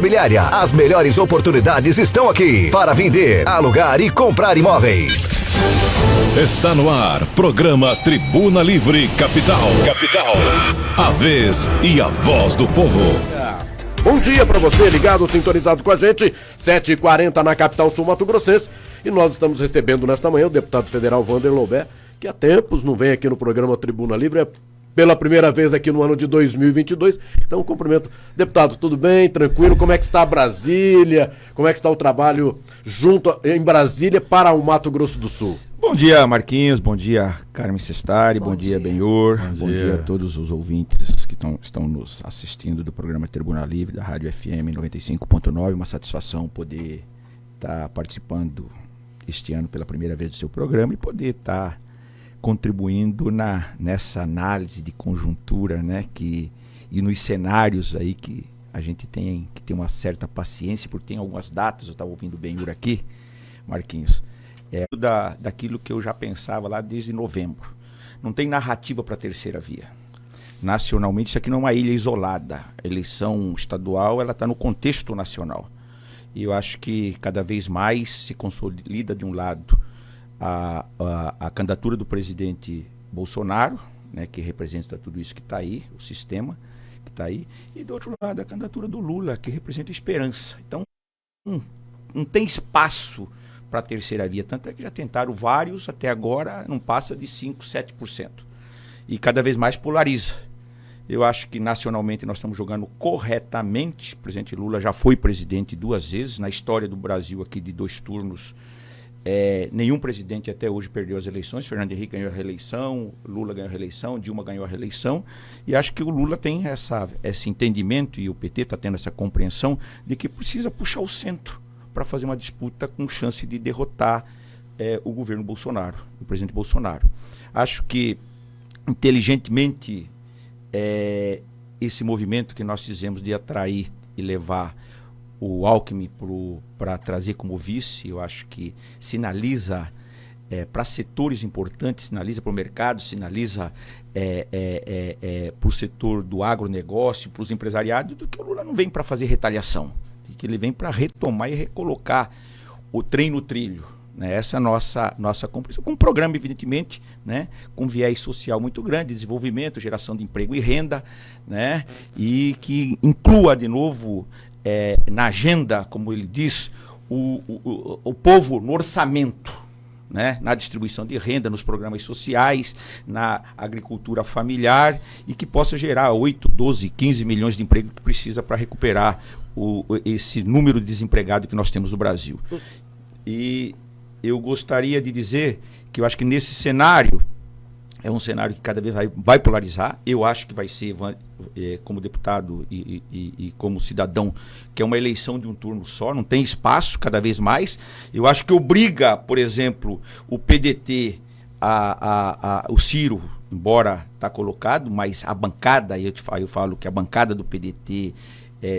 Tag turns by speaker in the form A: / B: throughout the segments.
A: Imobiliária. As melhores oportunidades estão aqui para vender, alugar e comprar imóveis.
B: Está no ar, programa Tribuna Livre Capital. A vez e a voz do povo.
C: Bom dia para você, ligado, sintonizado com a gente, 7h40 na capital sul mato-grossense. E nós estamos recebendo nesta manhã o deputado federal Wander Loubet, que há tempos não vem aqui no programa Tribuna Livre, é pela primeira vez aqui no ano de 2022. Então, cumprimento. Deputado, tudo bem? Tranquilo? Como é que está Brasília? Como é que está o trabalho em Brasília para o Mato Grosso do Sul?
D: Bom dia, Marquinhos. Bom dia, Carmen Sestari. Bom dia, Benhor. Bom dia a todos os ouvintes que estão nos assistindo do programa Tribuna Livre, da Rádio FM 95.9. Uma satisfação poder estar participando este ano pela primeira vez do seu programa e poder estar contribuindo nessa análise de conjuntura, né, e nos cenários aí que a gente tem que ter uma certa paciência, porque tem algumas datas, eu estava ouvindo o Benhur aqui, Marquinhos, daquilo que eu já pensava lá desde novembro. Não tem narrativa para a terceira via. Nacionalmente, isso aqui não é uma ilha isolada. A eleição estadual, ela está no contexto nacional. E eu acho que cada vez mais se consolida de um lado a candidatura do presidente Bolsonaro, né, que representa tudo isso que está aí, o sistema que está aí, e do outro lado a candidatura do Lula, que representa esperança. Então, não tem espaço para a terceira via, tanto é que já tentaram vários, até agora não passa de 5%, 7%. E cada vez mais polariza. Eu acho que nacionalmente nós estamos jogando corretamente. O presidente Lula já foi presidente 2 vezes, na história do Brasil aqui de 2 turnos. Nenhum presidente até hoje perdeu as eleições. Fernando Henrique ganhou a reeleição, Lula ganhou a reeleição, Dilma ganhou a reeleição, e acho que o Lula tem esse entendimento, e o PT está tendo essa compreensão de que precisa puxar o centro para fazer uma disputa com chance de derrotar o governo Bolsonaro, o presidente Bolsonaro. Acho que inteligentemente esse movimento que nós fizemos de atrair e levar o Alckmin para trazer como vice, eu acho que sinaliza para setores importantes, sinaliza para o mercado, sinaliza para o setor do agronegócio, para os empresariados, do que o Lula não vem para fazer retaliação, que ele vem para retomar e recolocar o trem no trilho. Né? Essa é a nossa compreensão, com um programa, evidentemente, né? Com viés social muito grande, desenvolvimento, geração de emprego e renda, né? E que inclua de novo na agenda, como ele diz, o povo no orçamento, né? Na distribuição de renda, nos programas sociais, na agricultura familiar, e que possa gerar 8, 12, 15 milhões de empregos que precisa para recuperar esse número de desempregados que nós temos no Brasil. E eu gostaria de dizer que eu acho que nesse cenário, é um cenário que cada vez vai polarizar. Eu acho que vai ser, como deputado e como cidadão, que é uma eleição de um turno só, não tem espaço cada vez mais. Eu acho que obriga, por exemplo, o PDT, o Ciro, embora está colocado, mas a bancada, eu falo que a bancada do PDT,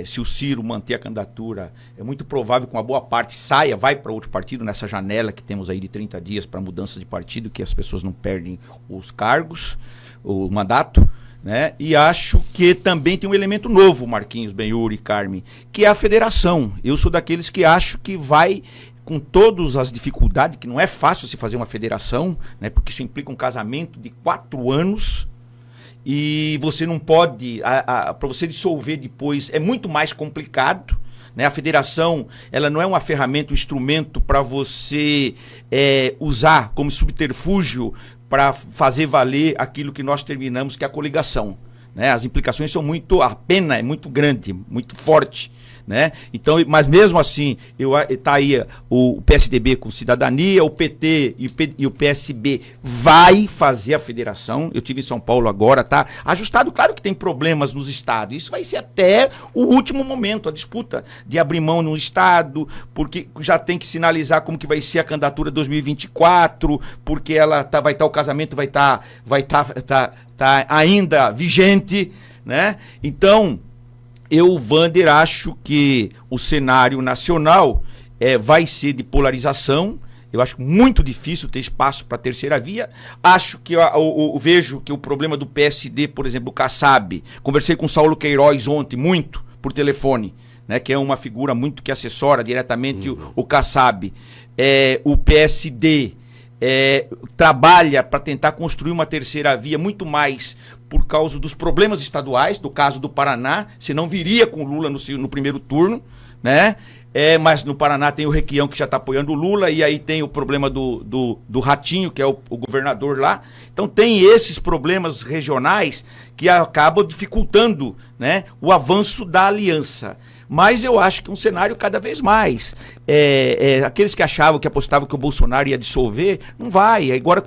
D: se o Ciro manter a candidatura, é muito provável que uma boa parte vai para outro partido, nessa janela que temos aí de 30 dias para mudança de partido, que as pessoas não perdem os cargos, o mandato, né? E acho que também tem um elemento novo, Marquinhos, Benhur e Carmen, que é a federação. Eu sou daqueles que acho que vai, com todas as dificuldades, que não é fácil se fazer uma federação, né? Porque isso implica um casamento de 4 anos, e você não pode, para você dissolver depois é muito mais complicado, né? A federação, ela não é uma ferramenta, um instrumento para você usar como subterfúgio para fazer valer aquilo que nós terminamos, que é a coligação, né? As implicações são a pena é muito grande, muito forte, né? Então, mas mesmo assim, tá aí o PSDB com Cidadania, o PT e o PSB vai fazer a federação. Eu tive em São Paulo agora, tá ajustado, claro que tem problemas nos estados. Isso vai ser até o último momento, a disputa de abrir mão no estado, porque já tem que sinalizar como que vai ser a candidatura 2024, porque o casamento vai estar ainda vigente, né? Então, eu, Wander, acho que o cenário nacional vai ser de polarização. Eu acho muito difícil ter espaço para a terceira via. Acho que eu vejo que o problema do PSD, por exemplo, do Kassab, conversei com o Saulo Queiroz ontem, muito, por telefone, né, que é uma figura muito que assessora diretamente o Kassab. O PSD trabalha para tentar construir uma terceira via muito mais por causa dos problemas estaduais, do caso do Paraná, senão viria com o Lula no primeiro turno, né? Mas no Paraná tem o Requião que já está apoiando o Lula, e aí tem o problema do Ratinho, que é o governador lá. Então tem esses problemas regionais que acabam dificultando, né, o avanço da aliança. Mas eu acho que um cenário cada vez mais. Aqueles que achavam, que apostavam que o Bolsonaro ia dissolver, não vai. Agora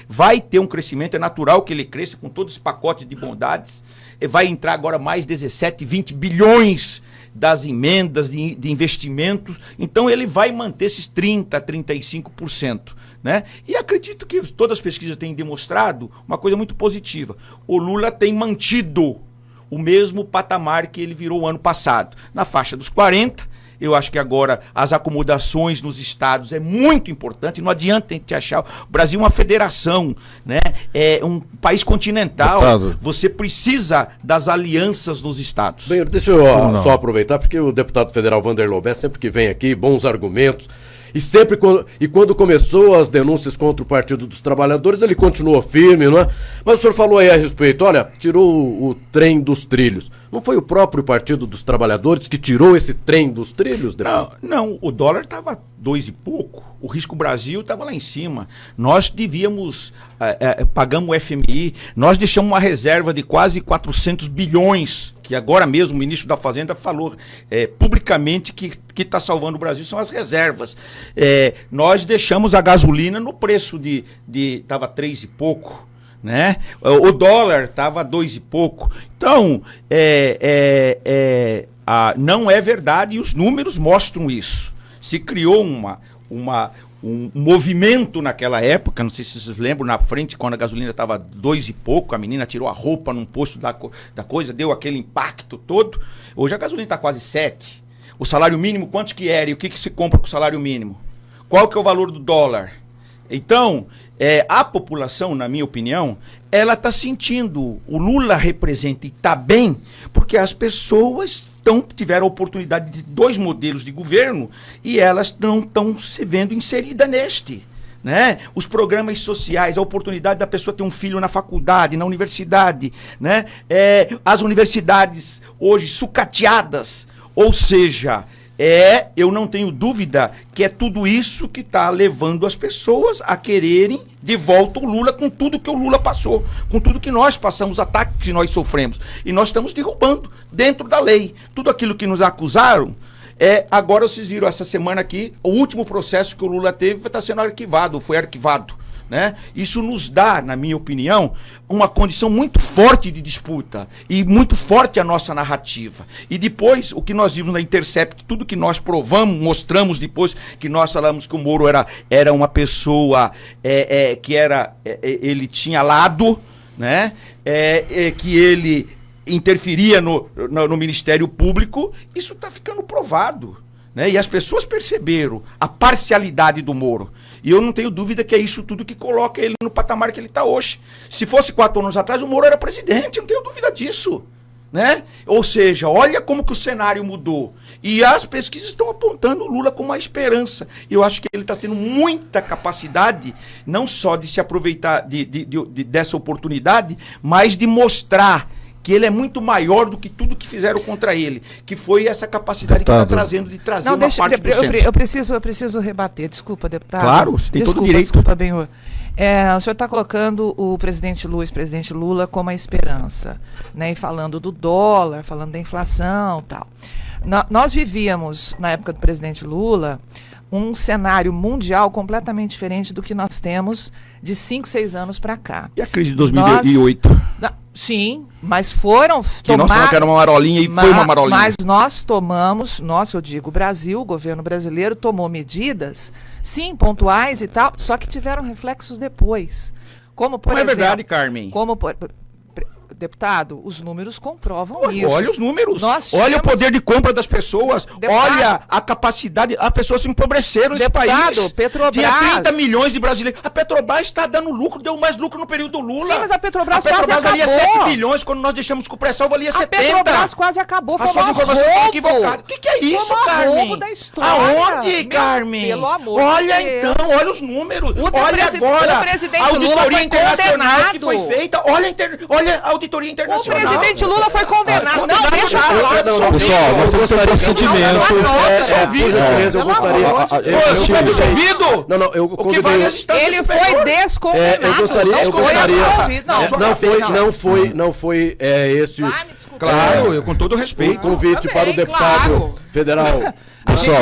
D: vai ter um crescimento, é natural que ele cresça com todo esse pacote de bondades. Vai entrar agora mais 17, 20 bilhões das emendas, de investimentos. Então ele vai manter esses 30%, 35%. Né? E acredito que todas as pesquisas têm demonstrado uma coisa muito positiva. O Lula tem mantido o mesmo patamar que ele virou ano passado, na faixa dos 40%. Eu acho que agora as acomodações nos estados é muito importante. Não adianta a gente achar. O Brasil é uma federação, né? É um país continental. Deputado, você precisa das alianças nos estados.
C: Bem, deixa eu só aproveitar, porque o deputado federal Vander Lobé, sempre que vem aqui, bons argumentos. E quando começou as denúncias contra o Partido dos Trabalhadores, ele continuou firme, não é? Mas o senhor falou aí a respeito, olha, tirou o trem dos trilhos. Não foi o próprio Partido dos Trabalhadores que tirou esse trem dos trilhos?
D: Não, o dólar estava 2 e pouco, o Risco Brasil estava lá em cima. Nós devíamos, pagamos o FMI, nós deixamos uma reserva de quase 400 bilhões, que agora mesmo o ministro da Fazenda falou publicamente que está salvando o Brasil são as reservas. Nós deixamos a gasolina no preço estava 3 e pouco. Né? O dólar estava 2 e pouco. Então, não é verdade, e os números mostram isso. Se criou um movimento naquela época, não sei se vocês lembram, na frente, quando a gasolina estava 2 e pouco, a menina tirou a roupa num posto da coisa, deu aquele impacto todo. Hoje a gasolina está quase 7. O salário mínimo, quanto que era? E o que se compra com o salário mínimo? Qual que é o valor do dólar? Então, a população, na minha opinião, ela está sentindo. O Lula representa e está bem, porque as pessoas tiveram a oportunidade de 2 modelos de governo e elas não estão se vendo inseridas neste. Né? Os programas sociais, a oportunidade da pessoa ter um filho na faculdade, na universidade, né? As universidades hoje sucateadas, ou seja, eu não tenho dúvida que é tudo isso que está levando as pessoas a quererem de volta o Lula, com tudo que o Lula passou, com tudo que nós passamos, ataques que nós sofremos. E nós estamos derrubando dentro da lei. Tudo aquilo que nos acusaram, agora vocês viram essa semana aqui, o último processo que o Lula teve está sendo arquivado, foi arquivado. Né? Isso nos dá, na minha opinião, uma condição muito forte de disputa e muito forte a nossa narrativa. E depois, o que nós vimos na Intercept, tudo que nós provamos, mostramos depois, que nós falamos que o Moro era uma pessoa ele tinha lado, né? Que ele interferia no Ministério Público, isso está ficando provado. Né? E as pessoas perceberam a parcialidade do Moro. E eu não tenho dúvida que é isso tudo que coloca ele no patamar que ele está hoje. Se fosse 4 anos atrás, o Moro era presidente, eu não tenho dúvida disso. Né? Ou seja, olha como que o cenário mudou. E as pesquisas estão apontando o Lula como uma esperança. E eu acho que ele está tendo muita capacidade, não só de se aproveitar dessa oportunidade, mas de mostrar que ele é muito maior do que tudo que fizeram contra ele, que foi essa capacidade que está trazendo de trazer uma parte do centro.
E: Eu preciso rebater, desculpa, deputado.
D: Claro, você tem todo o direito.
E: Desculpa, Benhur. O senhor está colocando o presidente Lula como a esperança, né? E falando do dólar, falando da inflação e tal. Nós vivíamos, na época do presidente Lula, um cenário mundial completamente diferente do que nós temos de 5, 6 anos para cá.
D: E a crise de 2008?
E: Sim, mas foram
D: nós falamos que era uma marolinha e foi uma marolinha.
E: Mas nós tomamos, eu digo, o Brasil, o governo brasileiro tomou medidas, sim, pontuais e tal, só que tiveram reflexos depois. Como, por exemplo,
D: é verdade, Carmen.
E: Deputado, os números comprovam isso.
D: Olha os números,
E: Nós
D: olha
E: tínhamos-
D: o poder de compra das pessoas,
E: Deputado,
D: olha a capacidade, as pessoas se empobreceram nesse
E: Deputado,
D: país.
E: Petrobras-
D: Tinha 30 milhões de brasileiros. A Petrobras está dando lucro, deu mais lucro no período do Lula.
E: Sim, mas a Petrobras quase
D: valia
E: acabou.
D: 7 bilhões, quando nós deixamos com o pré-sal valia
E: A
D: 70.
E: Petrobras quase acabou,
D: As
E: foi
D: suas
E: um
D: informações estão
E: roubo.
D: equivocadas. O que é isso,
E: Foi um
D: Carmen?
E: roubo da história.
D: Aonde,
E: Meu,
D: Carmen?
E: pelo amor
D: olha
E: de Deus.
D: então, olha os números.
E: O
D: Olha
E: presi-
D: agora
E: o presidente
D: a
E: Lula
D: auditoria
E: foi
D: internacional que foi
E: condenado.
D: feita. Olha a auditoria
E: O
D: internacional.
E: presidente Lula foi condenado. Não,
D: condenado
E: deixa eu
D: já.
E: falar.
F: Pessoal, nós temos que ter procedimento.
C: Por gentileza, eu
E: Pelo
C: gostaria.
E: amor de
C: eu-
E: Deus.
C: eu
D: Você foi
C: convidei-
D: absolvido?
C: Não, eu
D: O que
C: convidei.
D: vale as instâncias
E: Ele
D: superiores.
E: foi descondenado.
C: eu gostaria.
E: Não
C: Eu
E: foi
C: gostaria.
E: absolvido. Não,
C: Não foi esse
E: vai me desculpar.
D: Claro, eu com todo
C: o
D: respeito.
C: convite
E: também,
C: para o deputado
E: claro.
C: federal.
F: Pessoal,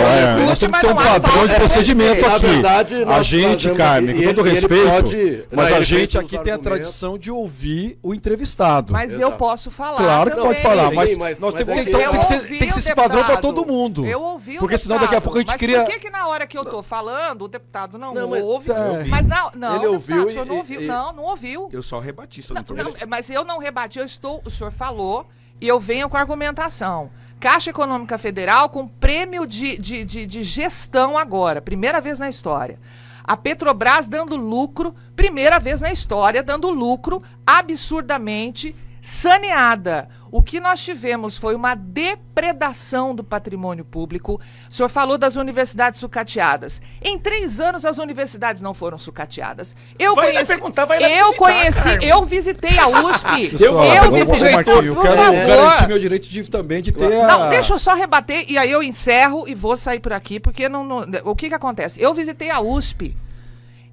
F: nós temos que ter um padrão de procedimento
C: Na
F: aqui.
C: verdade,
F: A
C: nós
F: gente,
C: fazemos
F: Carmen,
C: aqui,
F: com todo
C: ele
F: respeito,
C: pode-
F: mas
C: ele
F: a gente
C: fez os
F: aqui tem a
C: argumentos.
F: tradição de ouvir o entrevistado.
E: Mas eu
C: Exato.
E: posso falar.
F: Claro que
E: também.
F: pode falar,
C: Sim,
F: mas,
C: mas-
F: nós
C: mas
F: temos
C: é
F: que,
C: que-
F: então, tem que ser,
E: Eu ouvi
F: tem que ser
E: o
F: esse padrão para
E: deputado.
F: todo mundo.
E: Eu ouvi o
F: Porque senão daqui a
E: deputado.
F: pouco a gente
E: Mas
F: cria...
E: por que na hora que eu tô falando, o deputado não,
C: Não, mas-
E: ouve?
F: É.
E: Mas não,
C: Ele
E: deputado,
C: ouviu
E: o senhor não
C: e-
E: ouviu.
C: e-
E: Não ouviu.
D: Eu só rebati sobre o
E: Não, mas eu não rebati, o senhor falou e eu venho com argumentação. Caixa Econômica Federal com prêmio de gestão agora, primeira vez na história. A Petrobras dando lucro, primeira vez na história, dando lucro absurdamente saneada. O que nós tivemos foi uma depredação do patrimônio público. O senhor falou das universidades sucateadas. Em 3 anos as universidades não foram sucateadas.
D: Vai lá perguntar, vai lá
E: eu
D: visitar,
E: conheci,
D: Carmen.
E: eu visitei a USP.
F: Pessoal,
E: eu
F: vamos-
E: visitei.
F: Marquinhos, eu
E: Por
F: quero
E: favor.
F: garantir meu direito também de ter a...
E: Não, deixa eu só rebater e aí eu encerro e vou sair por aqui, porque o que acontece? Eu visitei a USP,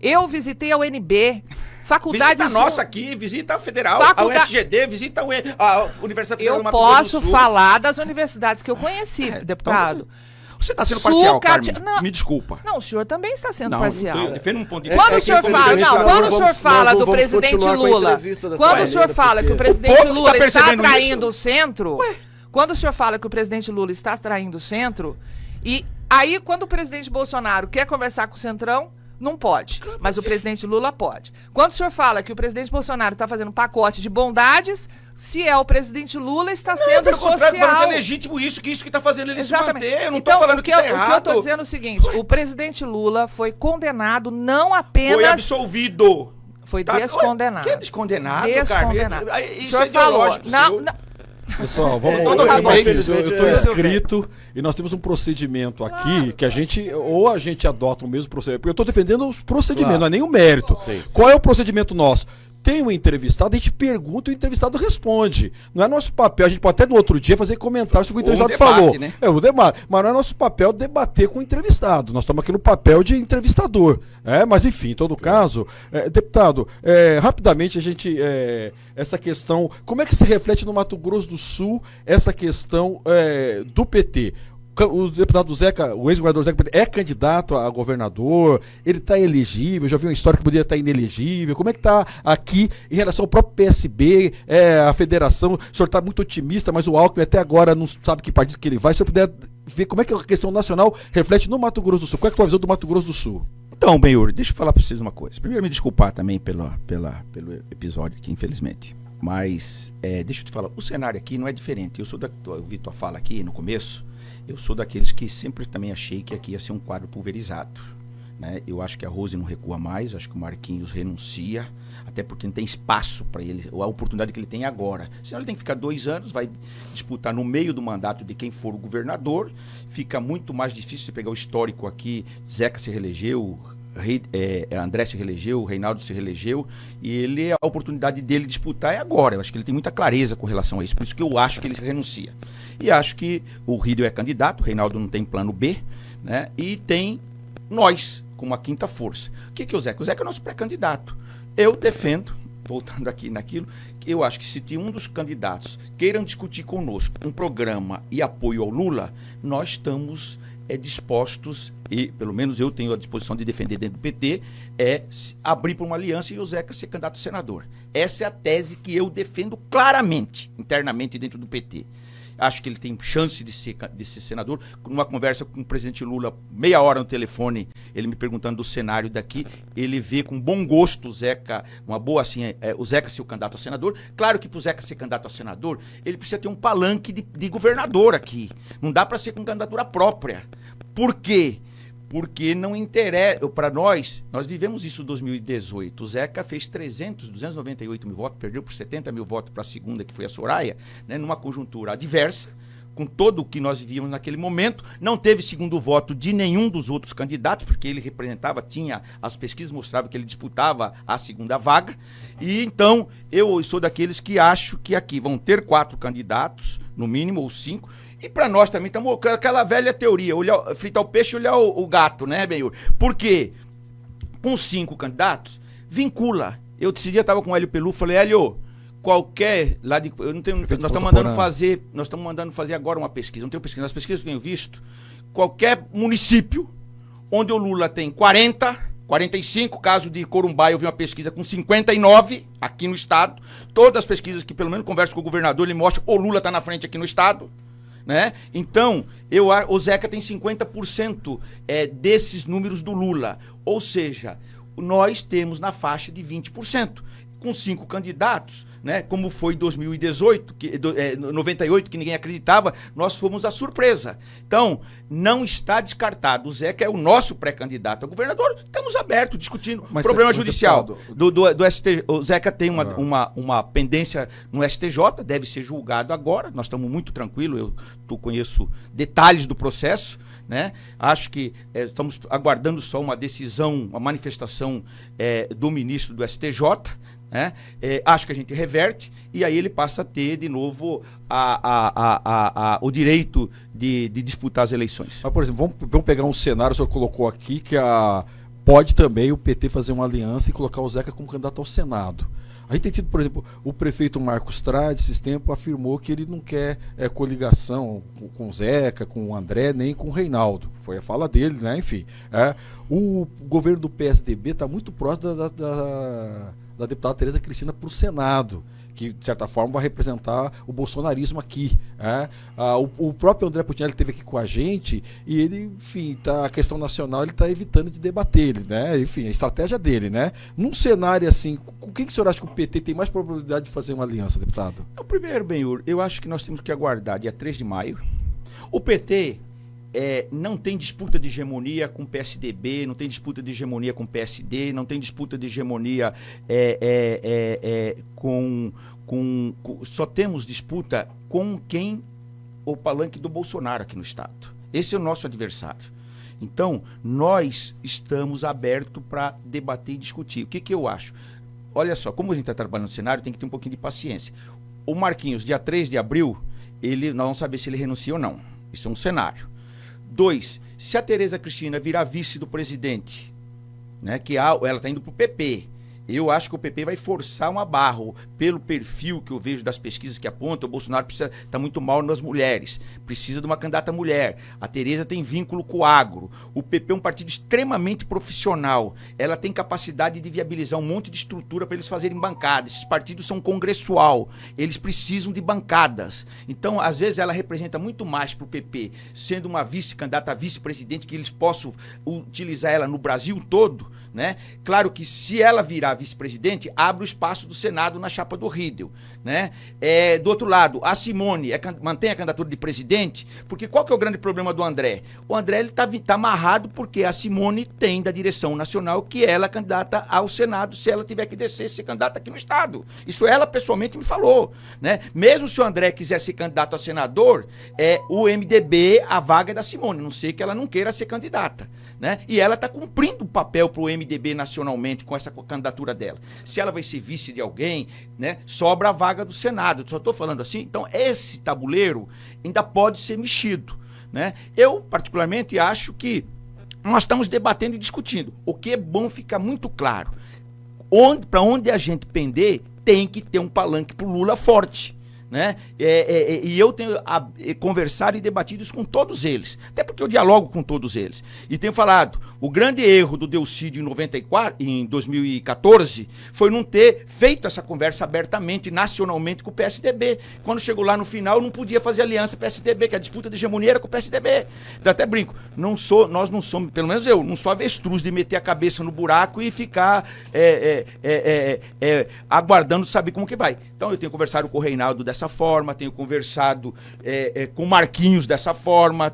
E: eu visitei a UNB, faculdades...
D: Visita a nossa aqui, visita a Federal,
E: Faculda-
D: a UFGD, visita a Universidade Federal
E: Eu
D: do Mato Grosso
E: posso
D: do Sul.
E: falar das universidades que eu conheci, deputado.
D: Você está sendo parcial,
E: Sucate-
D: Carmen.
E: Não.
D: Me desculpa.
E: Não, o senhor também está sendo
D: Não,
E: parcial.
D: eu defendo um ponto de
E: Quando
C: É
E: o
C: que,
E: senhor fala,
C: infelizmente,
E: não,
C: nós
E: quando o
C: vamos-
E: senhor fala
C: nós
E: do
C: vamos
E: presidente
C: continuar com a
E: Lula,
C: entrevista dessa
E: quando o
C: maneira,
E: senhor fala que o
C: porque-
E: presidente
D: O povo
E: Lula
D: tá
E: está
D: percebendo
E: traindo
D: isso?
E: o centro, quando o senhor fala que o presidente Lula está traindo o centro, e aí quando o presidente Bolsonaro quer conversar com o Centrão, não pode, mas o presidente Lula pode. Quando o senhor fala que o presidente Bolsonaro está fazendo um pacote de bondades, se é o presidente Lula, está sendo
D: Pelo contrário, falando que
E: social.
D: é legítimo isso que está fazendo ele
E: Exatamente.
D: se manter. Eu não
E: Então,
D: estou falando
E: o
D: que
E: eu,
D: está
E: o que eu
D: errado.
E: estou dizendo é o seguinte, o presidente Lula foi condenado não apenas...
D: Foi absolvido.
E: Foi
D: Tá-
E: descondenado.
D: Que é descondenado,
E: Descondenado.
D: Carmen?
E: O
D: Isso
E: senhor
D: é ideológico
E: falou,
D: seu.
E: não,
F: Pessoal, vamos
C: Todo
F: Marquinhos,
C: respeito,
F: eu estou
C: é.
F: inscrito e nós temos um procedimento aqui que a gente, ou a gente adota o mesmo procedimento, porque eu estou defendendo os procedimentos,
C: Claro.
F: não é nem o mérito.
C: Sim, sim.
F: Qual é o procedimento nosso? Tem um entrevistado, a gente pergunta e o entrevistado responde. Não é nosso papel, a gente pode até no outro dia fazer comentários sobre o que o
D: Ou um
F: entrevistado
D: debate,
F: falou.
D: né?
F: É o debate, mas não é nosso papel debater com o entrevistado. Nós estamos aqui no papel de entrevistador. Mas enfim, em todo caso, deputado, rapidamente a gente, essa questão, como é que se reflete no Mato Grosso do Sul essa questão do PT? O deputado Zeca, o ex-governador Zeca é candidato a governador, ele está elegível, já vi uma história que poderia estar inelegível. Como é que está aqui em relação ao próprio PSB, a federação? O senhor está muito otimista, mas o Alckmin até agora não sabe que partido que ele vai. Se o senhor puder ver como é que a questão nacional reflete no Mato Grosso do Sul. Qual é a tua visão do Mato Grosso do Sul?
D: Então, Benhur, deixa eu falar para vocês uma coisa. Primeiro, me desculpar também pelo episódio aqui, infelizmente. Mas, deixa eu te falar, o cenário aqui não é diferente. Eu vi tua fala aqui no começo, eu sou daqueles que sempre também achei que aqui ia ser um quadro pulverizado. Né? Eu acho que a Rose não recua mais, acho que o Marquinhos renuncia, até porque não tem espaço para ele, a oportunidade que ele tem agora. Senão ele tem que ficar 2 anos, vai disputar no meio do mandato de quem for o governador, fica muito mais difícil você pegar o histórico aqui, Zeca se reelegeu, André se reelegeu, Reinaldo se reelegeu, e a oportunidade dele disputar é agora. Eu acho que ele tem muita clareza com relação a isso, por isso que eu acho que ele renuncia. E acho que o Rídio é candidato, o Reinaldo não tem plano B, né? E tem nós, como a quinta força. O que é o Zeca? O Zeca é nosso pré-candidato. Eu defendo, voltando aqui naquilo, que eu acho que se um dos candidatos queiram discutir conosco um programa e apoio ao Lula, nós estamos dispostos, e pelo menos eu tenho a disposição de defender dentro do PT, abrir para uma aliança e o Zeca ser candidato a senador. Essa é a tese que eu defendo claramente, internamente dentro do PT. acho que ele tem chance de ser senador. Numa conversa com o presidente Lula, meia hora no telefone, ele me perguntando do cenário daqui, ele vê com bom gosto o Zeca, uma boa assim, o Zeca ser o candidato a senador. Claro que para o Zeca ser candidato a senador, ele precisa ter um palanque de governador aqui. Não dá para ser com candidatura própria. Por quê? Porque não interessa, para nós vivemos isso em 2018, o Zeca fez 298 mil votos, perdeu por 70 mil votos para a segunda, que foi a Soraya, né, numa conjuntura adversa, com todo o que nós vivíamos naquele momento, não teve segundo voto de nenhum dos outros candidatos, porque ele representava, as pesquisas mostravam que ele disputava a segunda vaga, e então eu sou daqueles que acho que aqui vão ter 4 candidatos, no mínimo, ou 5, e para nós também estamos com aquela velha teoria, fritar o peixe e olhar o gato, né, Benhur? Por quê? Com 5 candidatos, vincula. Eu esse dia estava com o Hélio Pelu, falei, Hélio, qualquer lá de, eu não tenho, nós estamos mandando fazer agora uma pesquisa, não tenho pesquisa, nas pesquisas que eu tenho visto, qualquer município onde o Lula tem 45, caso de Corumbá eu vi uma pesquisa com 59 aqui no estado, todas as pesquisas que pelo menos converso com o governador, ele mostra o Lula está na frente aqui no estado, né? Então, o Zeca tem 50% desses números do Lula, ou seja, nós temos na faixa de 20%, com 5 candidatos, né? Como foi em 2018, 98, que ninguém acreditava, nós fomos a surpresa. Então, não está descartado. O Zeca é o nosso pré-candidato a governador, estamos abertos, discutindo problema judicial do STJ. O Zeca tem uma pendência no STJ, deve ser julgado agora, nós estamos muito tranquilos, eu conheço detalhes do processo, né? Acho que estamos aguardando só uma decisão, uma manifestação do ministro do STJ, né? Acho que a gente reverte e aí ele passa a ter de novo o direito de disputar as eleições.
F: Mas, por exemplo, vamos pegar um cenário, o senhor colocou aqui, que pode também o PT fazer uma aliança e colocar o Zeca como candidato ao Senado. A gente tem tido, por exemplo, o prefeito Marcos Trade, esses tempos, afirmou que ele não quer coligação com o Zeca, com o André, nem com o Reinaldo. Foi a fala dele, né? Enfim. O governo do PSDB está muito próximo da deputada Tereza Cristina para o Senado, que de certa forma vai representar o bolsonarismo aqui. O próprio André Putinelli esteve aqui com a gente e ele, enfim, a questão nacional ele está evitando de debater, né? Enfim, a estratégia dele, né? Num cenário assim, o que o senhor acha que o PT tem mais probabilidade de fazer uma aliança, deputado?
D: Primeiro, Benhur, eu acho que nós temos que aguardar dia 3 de maio. O PT não tem disputa de hegemonia com o PSDB, não tem disputa de hegemonia com o PSD, não tem disputa de hegemonia só temos disputa com o palanque do Bolsonaro aqui no estado. Esse é o nosso adversário. Então, nós estamos abertos para debater e discutir. O que eu acho? Olha só, como a gente está trabalhando no cenário, tem que ter um pouquinho de paciência. O Marquinhos, dia 3 de abril, nós vamos saber se ele renuncia ou não. Isso é um cenário. 2, se a Tereza Cristina virar vice do presidente, né, que ela está indo para o PP, eu acho que o PP vai forçar uma barra, pelo perfil que eu vejo das pesquisas que apontam, o Bolsonaro está muito mal nas mulheres, precisa de uma candidata mulher, a Tereza tem vínculo com o agro, o PP é um partido extremamente profissional, ela tem capacidade de viabilizar um monte de estrutura para eles fazerem bancadas, esses partidos são congressual, eles precisam de bancadas, então às vezes ela representa muito mais para o PP, sendo uma vice-candidata a vice-presidente, que eles possam utilizar ela no Brasil todo, né? Claro que se ela virar vice-presidente, abre o espaço do Senado na chapa do Riedel, né? Do outro lado, a Simone mantém a candidatura de presidente, porque qual que é o grande problema do André? O André ele tá amarrado porque a Simone tem da direção nacional que ela é candidata ao Senado, se ela tiver que descer, ser candidata aqui no estado. Isso ela pessoalmente me falou, né? Mesmo se o André quiser ser candidato a senador, o MDB, a vaga é da Simone, a não sei que ela não queira ser candidata, né? E ela está cumprindo o papel para o MDB nacionalmente com essa candidatura dela. Se ela vai ser vice de alguém, né, sobra a vaga do Senado. Eu só estou falando assim. Então, esse tabuleiro ainda pode ser mexido, né? Eu, particularmente, acho que nós estamos debatendo e discutindo. O que é bom ficar muito claro. Para onde a gente pender, tem que ter um palanque para o Lula forte, né? E eu tenho conversado e debatido isso com todos eles, até porque eu dialogo com todos eles. E tenho falado, o grande erro do Delcídio em 2014 foi não ter feito essa conversa abertamente, nacionalmente com o PSDB. Quando chegou lá no final, não podia fazer aliança PSDB, que a disputa de hegemonia era com o PSDB. Eu até brinco, nós não somos, pelo menos eu, não sou avestruz de meter a cabeça no buraco e ficar aguardando saber como que vai. Então eu tenho conversado com o Reinaldo dessa forma, tenho conversado com o Marquinhos dessa forma,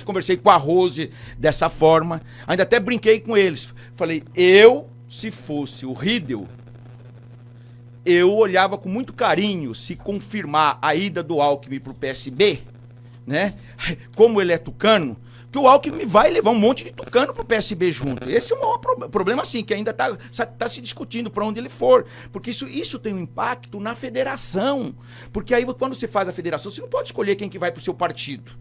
D: conversei com a Rose dessa forma, ainda até brinquei com eles. Falei, se fosse o Riedel, eu olhava com muito carinho se confirmar a ida do Alckmin pro PSB, né? Como ele é tucano, que o Alckmin vai levar um monte de tucano pro PSB junto. Esse é o maior problema, assim, que ainda tá se discutindo para onde ele for. Porque isso tem um impacto na federação. Porque aí, quando você faz a federação, você não pode escolher quem que vai pro seu partido,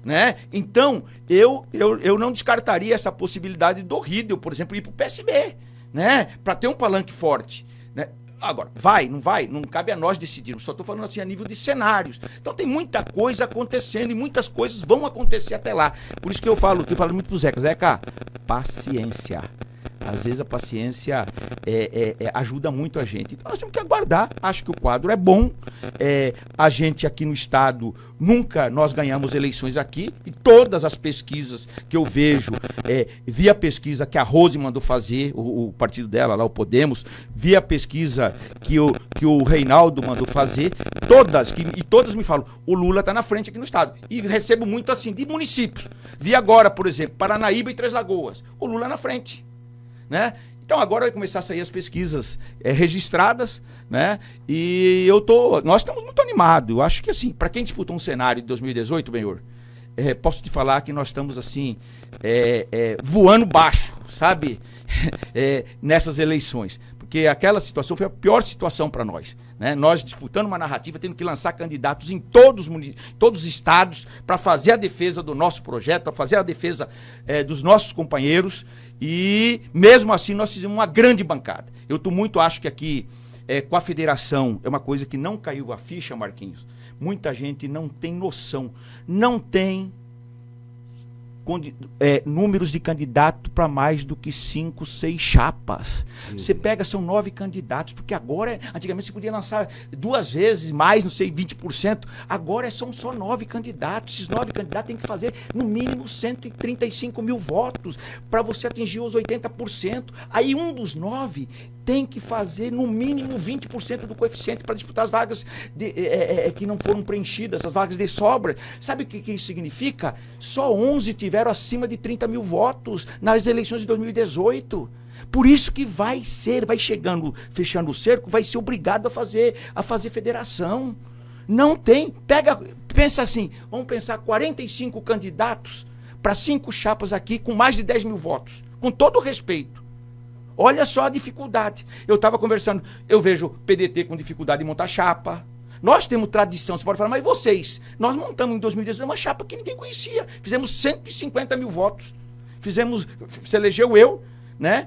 D: né? Então, eu não descartaria essa possibilidade do Riedel, por exemplo, ir pro PSB, né? Para ter um palanque forte, né? Agora, não cabe a nós decidirmos, só estou falando assim a nível de cenários. Então tem muita coisa acontecendo e muitas coisas vão acontecer até lá. Por isso que eu falo muito pro Zeca, paciência. Às vezes a paciência ajuda muito a gente. Então nós temos que aguardar. Acho que o quadro é bom. A gente aqui no estado, nós ganhamos eleições aqui. E todas as pesquisas que eu vejo, vi a pesquisa que a Rose mandou fazer, o partido dela lá, o Podemos, vi a pesquisa que o Reinaldo mandou fazer, todas me falam, o Lula está na frente aqui no estado. E recebo muito assim, de municípios. Vi agora, por exemplo, Paranaíba e Três Lagoas. O Lula na frente, né? Então agora vai começar a sair as pesquisas registradas, né? E nós estamos muito animados. Eu acho que assim, para quem disputou um cenário de 2018, Benhor, posso te falar que nós estamos assim, voando baixo, sabe? Nessas eleições. Porque aquela situação foi a pior situação para nós, né? Nós disputando uma narrativa, tendo que lançar candidatos em todos os estados para fazer a defesa do nosso projeto, para fazer a defesa dos nossos companheiros. E mesmo assim nós fizemos uma grande bancada. Acho que aqui com a federação é uma coisa que não caiu a ficha, Marquinhos. Muita gente não tem noção, não tem números de candidato para mais do que 5, 6 chapas. Você pega, são 9 candidatos, porque agora, antigamente você podia lançar 2 vezes mais, não sei, 20%. Agora são só 9 candidatos. Esses 9 candidatos têm que fazer no mínimo 135 mil votos para você atingir os 80%. Aí um dos 9 tem que fazer no mínimo 20% do coeficiente para disputar as vagas que não foram preenchidas, as vagas de sobra. Sabe o que isso significa? Só 11 tiveram acima de 30 mil votos nas eleições de 2018. Por isso que vai chegando, fechando o cerco, vai ser obrigado a fazer federação. Não tem. Pensa assim, vamos pensar 45 candidatos para 5 chapas aqui com mais de 10 mil votos. Com todo o respeito. Olha só a dificuldade. Eu estava conversando, eu vejo PDT com dificuldade de montar chapa. Nós temos tradição, você pode falar, mas vocês? Nós montamos em 2018 uma chapa que ninguém conhecia. Fizemos 150 mil votos. Você elegeu eu, né?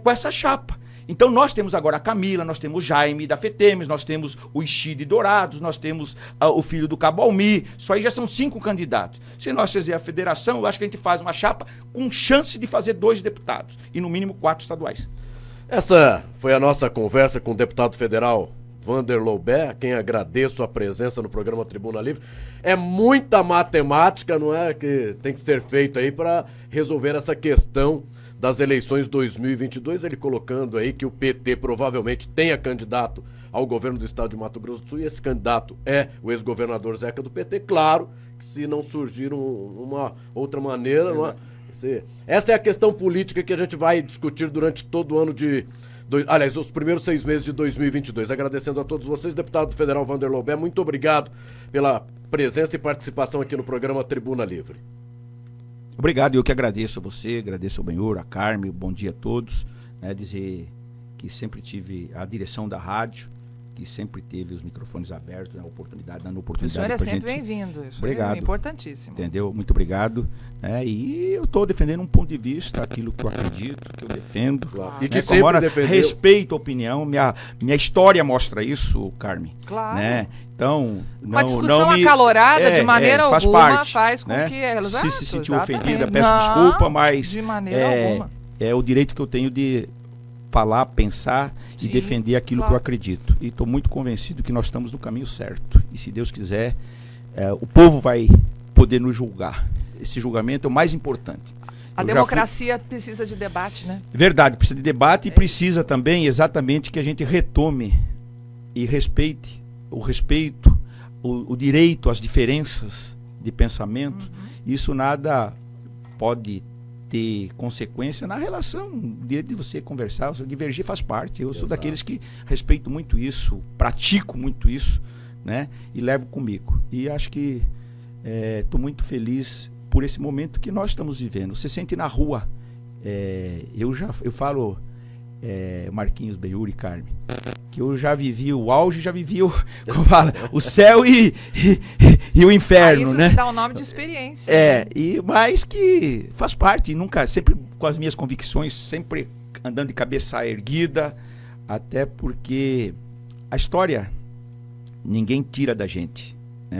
D: Com essa chapa. Então nós temos agora a Camila, nós temos o Jaime da FETEMES, nós temos o Ixi de Dourados, nós temos o filho do Cabo Almir. Isso aí já são 5 candidatos. Se nós fizermos a federação, eu acho que a gente faz uma chapa com chance de fazer 2 deputados e no mínimo 4 estaduais.
C: Essa foi a nossa conversa com o deputado federal Vander Loubet, a quem agradeço a presença no programa Tribuna Livre. É muita matemática, não é, que tem que ser feito aí para resolver essa questão das eleições 2022, ele colocando aí que o PT provavelmente tenha candidato ao governo do estado de Mato Grosso do Sul, e esse candidato é o ex-governador Zeca do PT. Claro que se não surgir uma outra maneira, não é? Essa é a questão política que a gente vai discutir durante todo o ano aliás, os primeiros 6 meses de 2022. Agradecendo a todos vocês, deputado federal Vander Loubet, muito obrigado pela presença e participação aqui no programa Tribuna Livre.
D: Obrigado, eu que agradeço a você, agradeço ao Benhor, a Carme, bom dia a todos. Dizer que sempre tive a direção da rádio, que sempre teve os microfones abertos, dando
E: O
D: oportunidade
E: senhor é
D: pra
E: sempre
D: gente.
E: bem-vindo. Isso
D: Obrigado.
E: é importantíssimo.
D: Entendeu? Muito obrigado. E eu estou defendendo um ponto de vista, aquilo que eu acredito, que eu defendo.
C: Claro.
E: E
C: que
D: Como
C: sempre defendeu.
D: respeito a opinião, minha história mostra isso, Carmen.
E: Claro.
D: Né? Então,
E: Uma
D: não
E: discussão
D: me...
E: acalorada, de maneira
D: faz
E: alguma,
D: parte,
E: faz com
D: né?
E: que ela...
D: Se sentiu
E: Exatamente.
D: ofendida, peço
E: Não,
D: desculpa, mas
E: de maneira alguma.
D: é o direito que eu tenho de falar, pensar
E: Sim,
D: e defender aquilo
E: claro.
D: que eu acredito. E estou muito convencido que nós estamos no caminho certo. E se Deus quiser, o povo vai poder nos julgar. Esse julgamento é o mais importante.
E: A democracia precisa de debate, né?
D: Verdade, precisa de debate e precisa também exatamente que a gente retome e respeite o respeito, o direito às diferenças de pensamento. Isso nada pode ter consequência na relação, o direito de você conversar, você divergir faz parte. Eu sou daqueles que respeito muito isso, pratico muito isso, né? E levo comigo. E acho que estou muito feliz por esse momento que nós estamos vivendo. Você sente na rua, eu falo, Marquinhos, Benhur e Carmen, que eu já vivi o auge, já vivi como fala, o céu e o inferno,
E: isso
D: né?
E: se dá o nome de experiência.
D: Mas que faz parte, nunca, sempre com as minhas convicções, sempre andando de cabeça erguida, até porque a história ninguém tira da gente, né?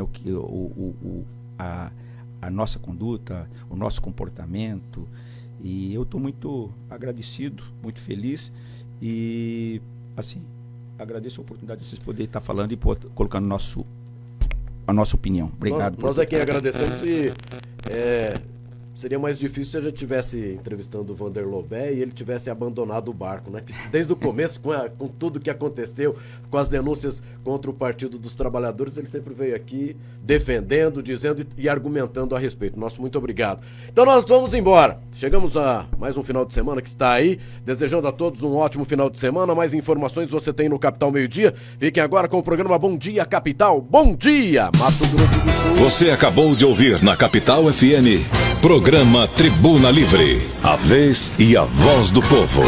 D: A nossa conduta, o nosso comportamento, e eu estou muito agradecido, muito feliz e assim, agradeço a oportunidade de vocês poderem estar falando e colocando a nossa opinião. Obrigado.
C: Nós é quem agradecemos e seria mais difícil se a gente estivesse entrevistando o Vander Lobé e ele tivesse abandonado o barco, né? Que desde o começo, com tudo que aconteceu, com as denúncias contra o Partido dos Trabalhadores, ele sempre veio aqui defendendo, dizendo e argumentando a respeito. Nosso muito obrigado. Então nós vamos embora. Chegamos a mais um final de semana que está aí. Desejando a todos um ótimo final de semana. Mais informações você tem no Capital Meio-Dia. Fiquem agora com o programa Bom Dia Capital. Bom dia, Mato Grosso do Sul.
B: Você acabou de ouvir na Capital FM, programa Tribuna Livre, a vez e a voz do povo.